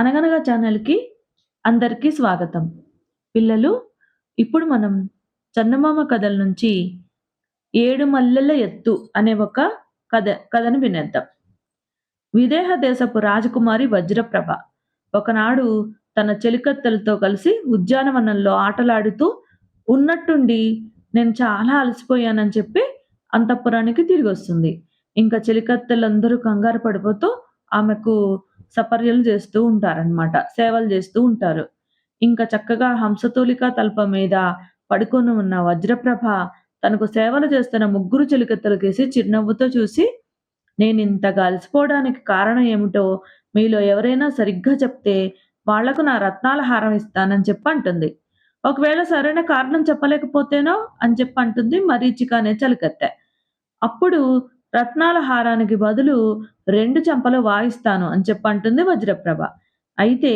అనగనగా ఛానల్‌కి అందరికీ స్వాగతం. పిల్లలు, ఇప్పుడు మనం చందమామ కథల నుంచి 'ఏడు మల్లెల ఎత్తు' అనే ఒక కథను వినేద్దాం. విదేహ దేశపు రాజకుమారి వజ్రప్రభ ఒకనాడు తన చెలికత్తెలతో కలిసి ఉద్యానవనంలో ఆటలాడుతూ ఉన్నట్టుండి నేను చాలా అలసిపోయానని చెప్పి అంతఃపురానికి తిరిగొస్తుంది. ఇంక చెలికత్తెలందరూ కంగారు పడిపోతూ ఆమెకు సపర్యలు చేస్తూ ఉంటారనమాట. సేవలు చేస్తూ ఉంటారు. ఇంక చక్కగా హంసతూలిక తల్పం మీద పడుకొని ఉన్న వజ్రప్రభ తనకు సేవలు చేస్తున్న ముగ్గురు చెలికత్తెలకేసి చిరునవ్వుతో చూసి, నేనింతగా అలసిపోవడానికి కారణం ఏమిటో మీలో ఎవరైనా సరిగ్గా చెప్తే వాళ్లకు నా రత్నాల హారం ఇస్తానని చెప్పి అంటుంది. ఒకవేళ సరైన కారణం చెప్పలేకపోతేనో అని చెప్పి అంటుంది మరీచిక అనే చెలికత్తె. అప్పుడు రత్నాల హారానికి బదులు 2 చెంపలు వాయిస్తాను అని చెప్పి అంటుంది వజ్రప్రభ. అయితే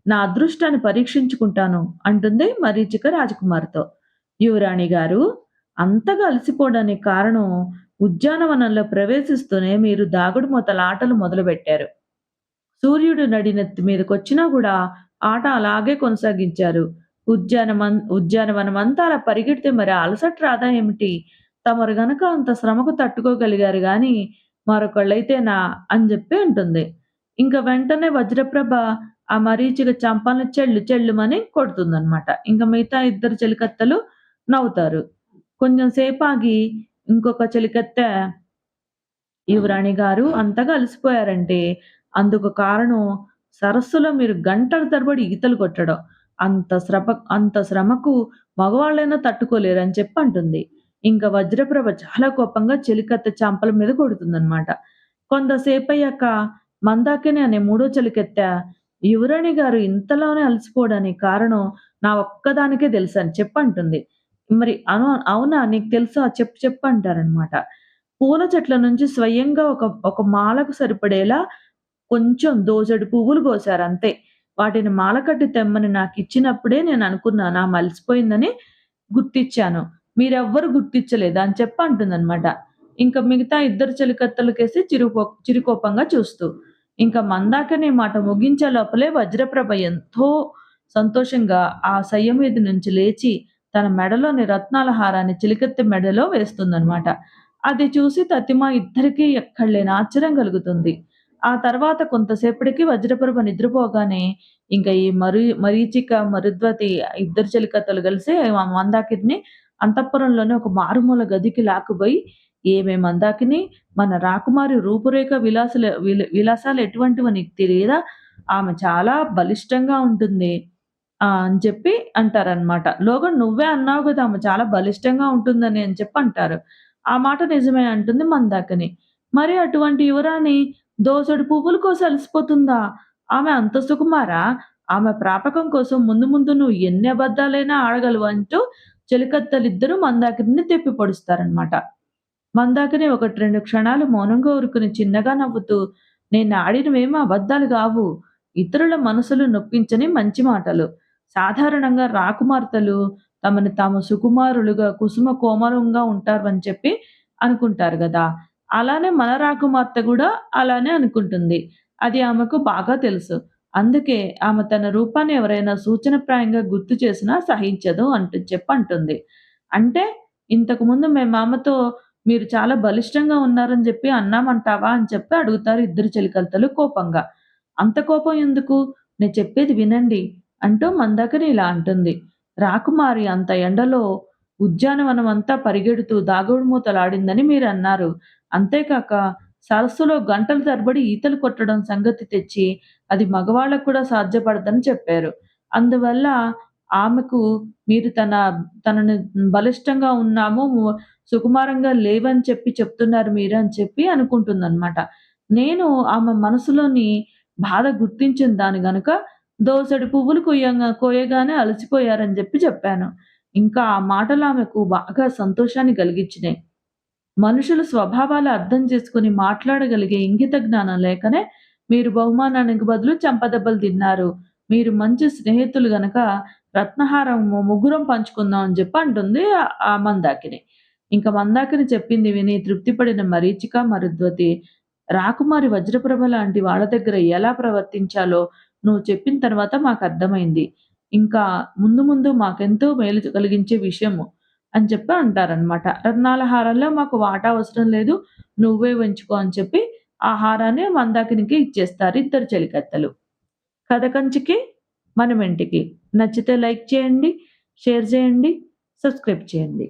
నా అదృష్టాన్ని పరీక్షించుకుంటాను అంటుంది మరీచిక రాజకుమారితో. యువరాణి గారు, అంతగా అలసిపోవడానికి కారణం ఉద్యానవనంలో ప్రవేశిస్తూనే మీరు దాగుడుమూతల ఆటలు మొదలుపెట్టారు. సూర్యుడు నడినెత్తి మీదకొచ్చినా గూడా ఆట అలాగే కొనసాగించారు. ఉద్యానవనమంతా అలా పరిగెడితే మరి అలసట రాదా ఏమిటి? తమరు గనక అంత శ్రమకు తట్టుకోగలిగారు గానీ, మరొకళ్ళైతేనా అని జెప్పి అంటుంది. ఇంక వెంటనే వజ్రప్రభ ఆ మరీచిక చెంపల్ని చెళ్ళు చెళ్ళుమని కొడుతుందనమాట. ఇంక మిగతా ఇద్దరు చెలికత్తెలు నవ్వుతారు. కొంచెం సేపాగి ఇంకొక చెలికత్తె, యువరాణి గారు అంతగా అలసిపోయారంటే అందుకు కారణం సరస్సులో మీరు గంటల తరబడి ఈతలు కొట్టడం. అంత శ్రమకు మగవాళ్ళైనా తట్టుకోలేరని చెప్పి అంటుంది. ఇంక వజ్రప్రభ చాలా కోపంగా చెలికత్తె చెంపల మీద కొడుతుందనమాట. కొంతసేపయ్యాక మందాకిని అనే మూడో చెలికత్తె, యువరాణి గారు ఇంతలోనే అలసిపోవడానికి కారణం నా ఒక్కదానికే తెలుసని చెప్పంటుంది. మరి అవునా నీకు తెలుసా? చెప్పు చెప్పు అంటారనమాట. పూల చెట్ల నుంచి స్వయంగా ఒక మాలకు సరిపడేలా కొంచెం దోసెడు పువ్వులు కోసారంతే. వాటిని మాల కట్టి తెమ్మని నాకిచ్చినప్పుడే నేననుకున్నాను ఆమె అలసిపోయిందని గుర్తిచ్చాను. మీరెవ్వరు గుర్తిచ్చలేదు అని చెప్పి అంటుందనమాట. ఇంక మిగతా ఇద్దరు చెలికత్తెలకేసి చిరుకోపంగా చూస్తూ. ఇంక మందాకిని మాట ముగించే లోపలే వజ్రప్రభ ఎంతో సంతోషంగా ఆ శయ్య మీద నుంచి లేచి తన మెడలోని రత్నాల హారాన్ని చెలికత్తె మెడలో వేస్తుందనమాట. అది చూసి తతిమ ఇద్దరికీ ఎక్కడలేని ఆశ్చర్యం కలుగుతుంది. ఆ తర్వాత కొంతసేపటికి వజ్రప్రభ నిద్రపోగానే ఇంక ఈ మరీచిక, మరుద్వతి ఇద్దరు చెలికత్తెలు కలిసి మందాకిని అంతఃపురంలోని ఒక మారుమూల గదికి లాక్కుపోయి, "ఏమే మందాకిని, మన రాకుమారి రూపురేఖ విలాసాలు ఎటువంటివో నీకు తెలియదా? ఆమె చాలా బలిష్టంగా ఉంటుంది" అని చెప్పి అంటారనమాట. "లోగా నువ్వే అన్నావు గదా! ఆమె చాలా బలిష్టంగా ఉంటుందని" అని చెప్పి అంటారు. "ఆ మాట నిజమే" అంటుంది మందాకిని. "మరి అటువంటి యువరాణి దోసెడు పువ్వుల కోసం అలసిపోతుందా? ఆమె అంత సుకుమారా? ఆమె ప్రాపకం కోసం ముందు ముందు నువ్వు ఎన్ని అబద్దాలైనా ఆడగలవు" అంటూ చెలికత్తెలిద్దరూ మందాకినిని దెప్పి పొడుస్తారనమాట. మందాకిని 1, 2 క్షణాలు మౌనంగా ఊరుకుని చిన్నగా నవ్వుతూ, నేనాడినవేమి అబద్దాలు గావు. ఇతరుల మనసులు నొప్పించని మంచి మాటలు. సాధారణంగా రాకుమార్తెలు తమని తాము సుకుమారులుగా, కుసుమ కోమలంగా ఉంటారు అని చెప్పి అనుకుంటారు గదా! అలానే మన రాకుమార్తె గూడా అలానే అనుకుంటుంది. అది ఆమెకు బాగా తెలుసు. అందుకే ఆమె తన రూపాన్ని ఎవరైనా సూచనప్రాయంగా గుర్తు చేసినా సహించదు అంటుంది. అంటే ఇంతకుముందు మేమామెతో మీరు చాలా బలిష్టంగా ఉన్నారని జెప్పి అన్నామంటావా? అని చెప్పి అడుగుతారు ఇద్దరు చెలికత్తెలు కోపంగా. అంత కోపం ఎందుకు? నేను చెప్పేది వినండి అంటూ మందాకిని ఇలా అంటుంది. రాకుమారి అంత ఎండలో ఉద్యానవనమంతా పరిగెడుతూ దాగుడుమూతలాడిందని మీరన్నారు. అంతేకాక సరస్సులో గంటల తరబడి ఈతలు కొట్టడం సంగతి తెచ్చి అది మగవాళ్ళకి కూడా సాధ్యపడదని చెప్పారు. అందువల్ల ఆమెకు మీరు తనని బలిష్టంగా ఉన్నాము, సుకుమారంగా లేవని చెప్పి చెప్తున్నారు మీరు అని చెప్పి అనుకుంటుందనమాట. నేను ఆమె మనసులోని బాధ గుర్తించిన దాన్ని గనక దోసెడు పువ్వులు కోయగానే అలసిపోయారని జెప్పి చెప్పాను. ఇంకా ఆ మాటలు ఆమెకు బాగా సంతోషాన్ని కలిగించినాయి. మనుషుల స్వభావాలు అర్థం చేసుకొని మాట్లాడగలిగే ఇంగిత జ్ఞానం లేకనే మీరు బహుమానానికి బదులు చెంపదెబ్బలు తిన్నారు. మీరు మంచి స్నేహితులు గనక రత్నహారం ముగ్గురం పంచుకుందాం అని జెప్పి అంటుంది ఆ మందాకిని. ఇంక మందాకిని చెప్పింది విని తృప్తిపడిన మరీచిక, మరుద్వతి రాకుమారి వజ్రప్రభ లాంటి వాళ్ళ దగ్గర ఎలా ప్రవర్తించాలో నువ్వు చెప్పిన తర్వాత మాకర్థమైంది. ఇంకా ముందు ముందు మాకెంతో మేలు కలిగించే విషయము" అని చెప్పి అంటారనమాట. రత్నాల హారంలో మాకు వాటా అవసరం లేదు. నువ్వే ఉంచుకో అని చెప్పి ఆ హారాన్ని మందాకినికి ఇచ్చేస్తారు ఇద్దరు చెలికత్తెలు. కథ కంచికి మనమింటికి. నచ్చితే లైక్ చేయండి, షేర్ చేయండి, సబ్స్క్రైబ్ చేయండి.